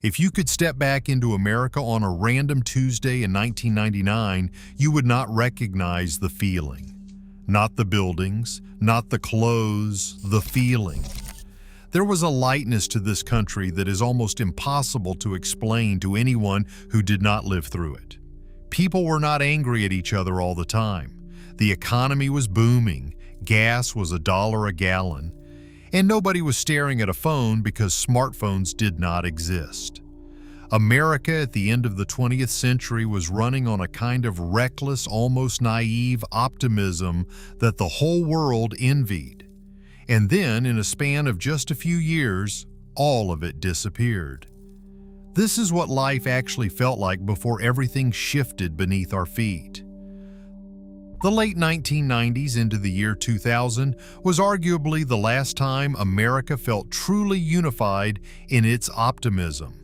If you could step back into America on a random Tuesday in 1999, you would not recognize the feeling. Not the buildings, not the clothes, the feeling. There was a lightness to this country that is almost impossible to explain to anyone who did not live through it. People were not angry at each other all the time. The economy was booming, gas was $1 a gallon, and nobody was staring at a phone because smartphones did not exist. America at the end of the 20th century was running on a kind of reckless, almost naive optimism that the whole world envied. And then, in a span of just a few years, all of it disappeared. This is what life actually felt like before everything shifted beneath our feet. The late 1990s into the year 2000 was arguably the last time America felt truly unified in its optimism.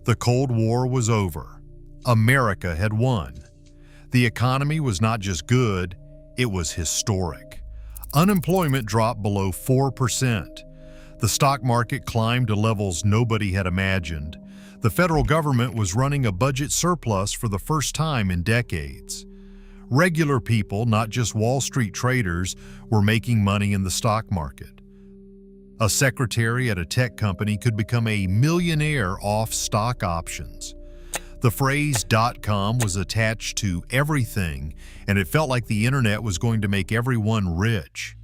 The Cold War was over. America had won. The economy was not just good, it was historic. Unemployment dropped below 4%. The stock market climbed to levels nobody had imagined. The federal government was running a budget surplus for the first time in decades. Regular people, not just Wall Street traders, were making money in the stock market. A secretary at a tech company could become a millionaire off stock options. The phrase .com was attached to everything, and it felt like the internet was going to make everyone rich.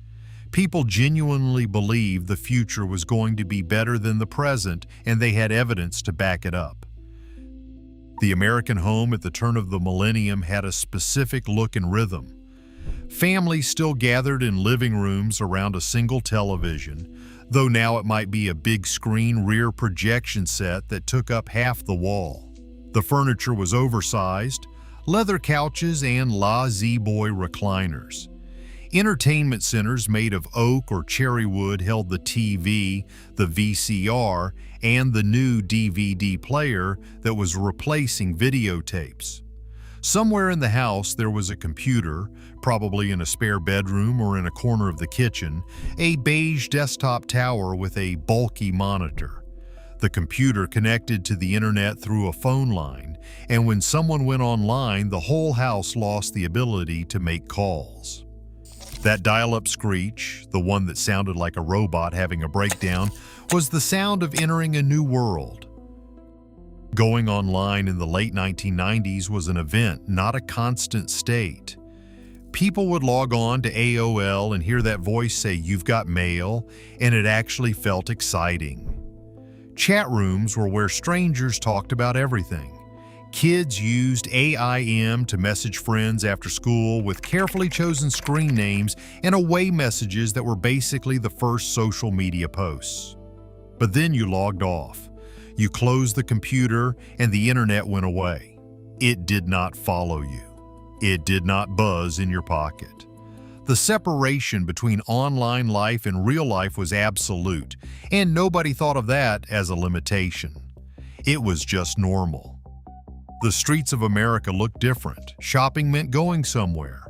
People genuinely believed the future was going to be better than the present, and they had evidence to back it up. The American home at the turn of the millennium had a specific look and rhythm. Families still gathered in living rooms around a single television, though now it might be a big screen rear projection set that took up half the wall. The furniture was oversized, leather couches and La-Z-Boy recliners. Entertainment centers made of oak or cherry wood held the TV, the VCR, and the new DVD player that was replacing videotapes. Somewhere in the house there was a computer, probably in a spare bedroom or in a corner of the kitchen, a beige desktop tower with a bulky monitor. The computer connected to the internet through a phone line, and when someone went online, the whole house lost the ability to make calls. That dial-up screech, the one that sounded like a robot having a breakdown, was the sound of entering a new world. Going online in the late 1990s was an event, not a constant state. People would log on to AOL and hear that voice say, "You've got mail," and it actually felt exciting. Chat rooms were where strangers talked about everything. Kids used AIM to message friends after school with carefully chosen screen names and away messages that were basically the first social media posts. But then you logged off. You closed the computer and the internet went away. It did not follow you. It did not buzz in your pocket. The separation between online life and real life was absolute, and nobody thought of that as a limitation. It was just normal. The streets of America looked different. Shopping meant going somewhere.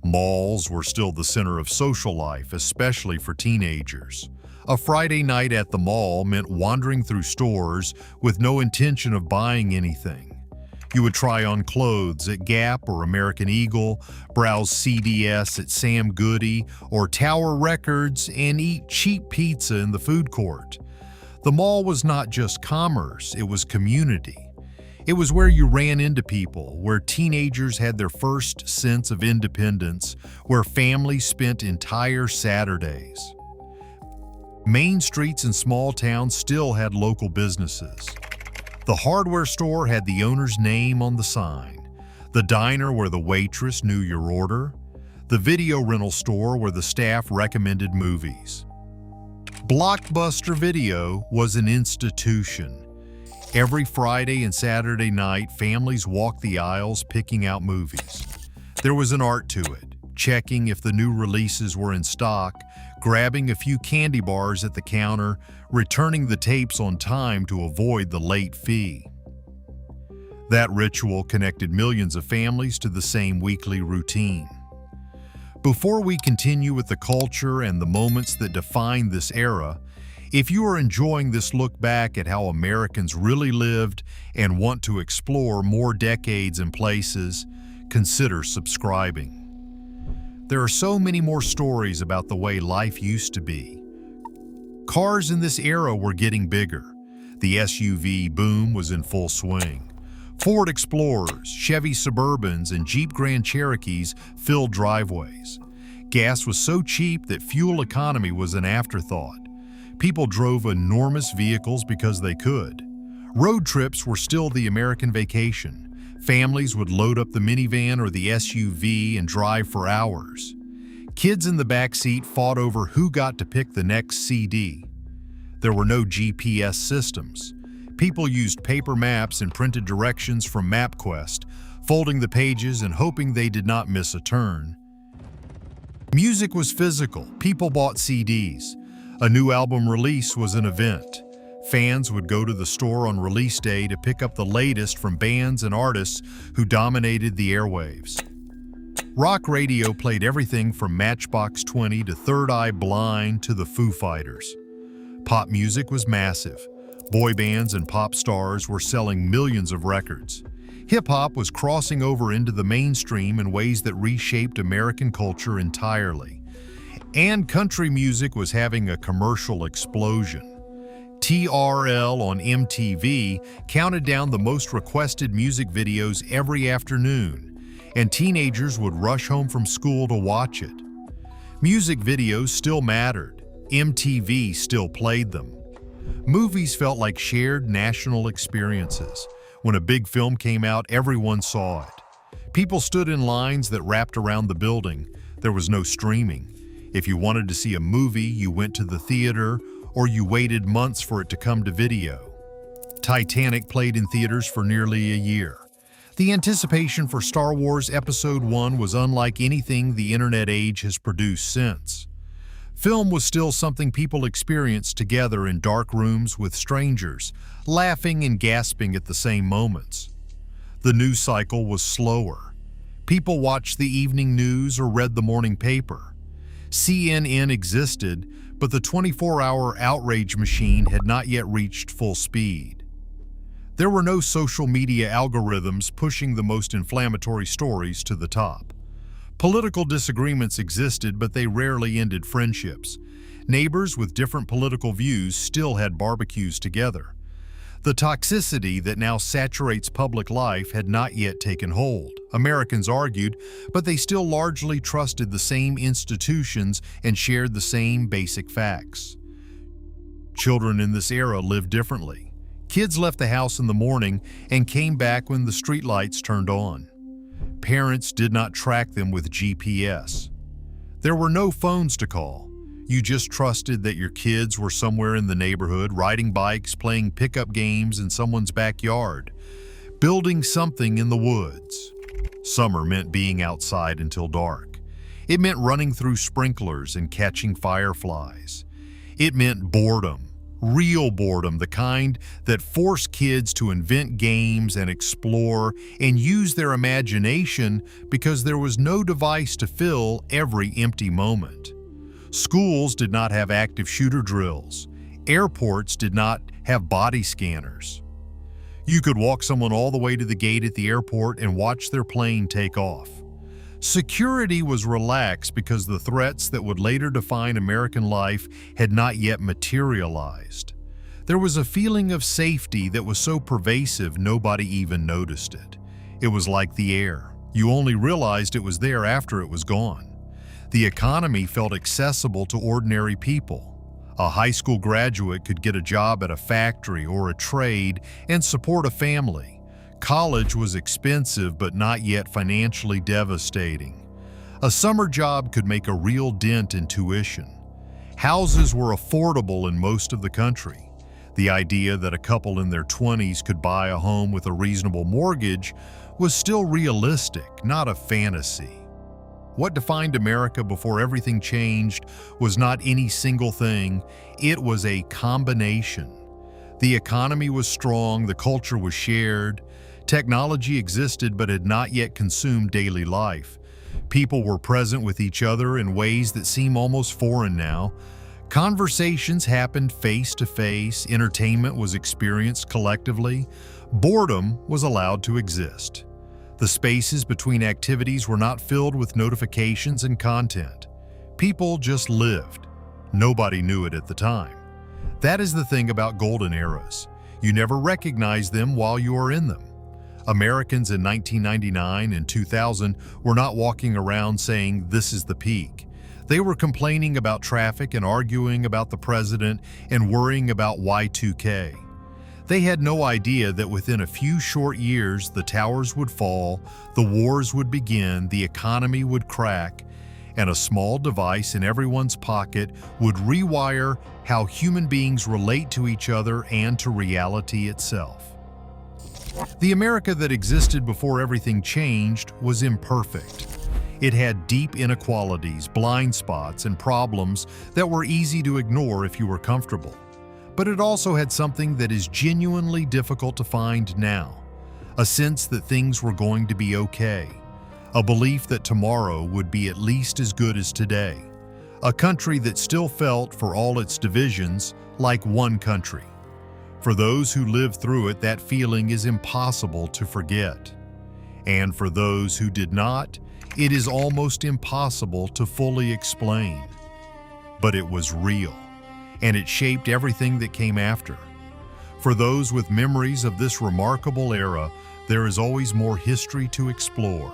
Malls were still the center of social life, especially for teenagers. A Friday night at the mall meant wandering through stores with no intention of buying anything. You would try on clothes at Gap or American Eagle, browse CDS at Sam Goody or Tower Records, and eat cheap pizza in the food court. The mall was not just commerce, it was community. It was where you ran into people, where teenagers had their first sense of independence, where families spent entire Saturdays. Main streets in small towns still had local businesses. The hardware store had the owner's name on the sign, the diner where the waitress knew your order, the video rental store where the staff recommended movies. Blockbuster Video was an institution. Every Friday and Saturday night, families walked the aisles picking out movies. There was an art to it, checking if the new releases were in stock, grabbing a few candy bars at the counter, returning the tapes on time to avoid the late fee. That ritual connected millions of families to the same weekly routine. Before we continue with the culture and the moments that define this era, If you are enjoying this look back at how Americans really lived and want to explore more decades and places, consider subscribing. There are so many more stories about the way life used to be. Cars in this era were getting bigger. The SUV boom was in full swing. Ford Explorers, Chevy Suburbans, and Jeep Grand Cherokees filled driveways. Gas was so cheap that fuel economy was an afterthought. People drove enormous vehicles because they could. Road trips were still the American vacation. Families would load up the minivan or the SUV and drive for hours. Kids in the back seat fought over who got to pick the next CD. There were no GPS systems. People used paper maps and printed directions from MapQuest, folding the pages and hoping they did not miss a turn. Music was physical. People bought CDs. A new album release was an event. Fans would go to the store on release day to pick up the latest from bands and artists who dominated the airwaves. Rock radio played everything from Matchbox 20 to Third Eye Blind to the Foo Fighters. Pop music was massive. Boy bands and pop stars were selling millions of records. Hip-hop was crossing over into the mainstream in ways that reshaped American culture entirely. And country music was having a commercial explosion. TRL on MTV counted down the most requested music videos every afternoon, and teenagers would rush home from school to watch it. Music videos still mattered. MTV still played them. Movies felt like shared national experiences. When a big film came out, everyone saw it. People stood in lines that wrapped around the building. There was no streaming. If you wanted to see a movie, you went to the theater, or you waited months for it to come to video. Titanic played in theaters for nearly a year. The anticipation for Star Wars Episode I was unlike anything the internet age has produced since. Film was still something people experienced together in dark rooms with strangers, laughing and gasping at the same moments. The news cycle was slower. People watched the evening news or read the morning paper. CNN existed, but the 24-hour outrage machine had not yet reached full speed. There were no social media algorithms pushing the most inflammatory stories to the top. Political disagreements existed, but they rarely ended friendships. Neighbors with different political views still had barbecues together. The toxicity that now saturates public life had not yet taken hold. Americans argued, but they still largely trusted the same institutions and shared the same basic facts. Children in this era lived differently. Kids left the house in the morning and came back when the streetlights turned on. Parents did not track them with GPS. There were no phones to call. You just trusted that your kids were somewhere in the neighborhood, riding bikes, playing pickup games in someone's backyard, building something in the woods. Summer meant being outside until dark. It meant running through sprinklers and catching fireflies. It meant boredom, real boredom, the kind that forced kids to invent games and explore and use their imagination because there was no device to fill every empty moment. Schools did not have active shooter drills. Airports did not have body scanners. You could walk someone all the way to the gate at the airport and watch their plane take off. Security was relaxed because the threats that would later define American life had not yet materialized. There was a feeling of safety that was so pervasive nobody even noticed it. It was like the air. You only realized it was there after it was gone. The economy felt accessible to ordinary people. A high school graduate could get a job at a factory or a trade and support a family. College was expensive but not yet financially devastating. A summer job could make a real dent in tuition. Houses were affordable in most of the country. The idea that a couple in their 20s could buy a home with a reasonable mortgage was still realistic, not a fantasy. What defined America before everything changed was not any single thing, it was a combination. The economy was strong, the culture was shared, technology existed but had not yet consumed daily life. People were present with each other in ways that seem almost foreign now. Conversations happened face to face, entertainment was experienced collectively, boredom was allowed to exist. The spaces between activities were not filled with notifications and content. People just lived. Nobody knew it at the time. That is the thing about golden eras. You never recognize them while you are in them. Americans in 1999 and 2000 were not walking around saying, "This is the peak." They were complaining about traffic and arguing about the president and worrying about Y2K. They had no idea that within a few short years the towers would fall, the wars would begin, the economy would crack, and a small device in everyone's pocket would rewire how human beings relate to each other and to reality itself. The America that existed before everything changed was imperfect. It had deep inequalities, blind spots, and problems that were easy to ignore if you were comfortable. But it also had something that is genuinely difficult to find now, a sense that things were going to be okay, a belief that tomorrow would be at least as good as today, a country that still felt, for all its divisions, like one country. For those who lived through it, that feeling is impossible to forget. And for those who did not, it is almost impossible to fully explain. But it was real, and it shaped everything that came after. For those with memories of this remarkable era, there is always more history to explore.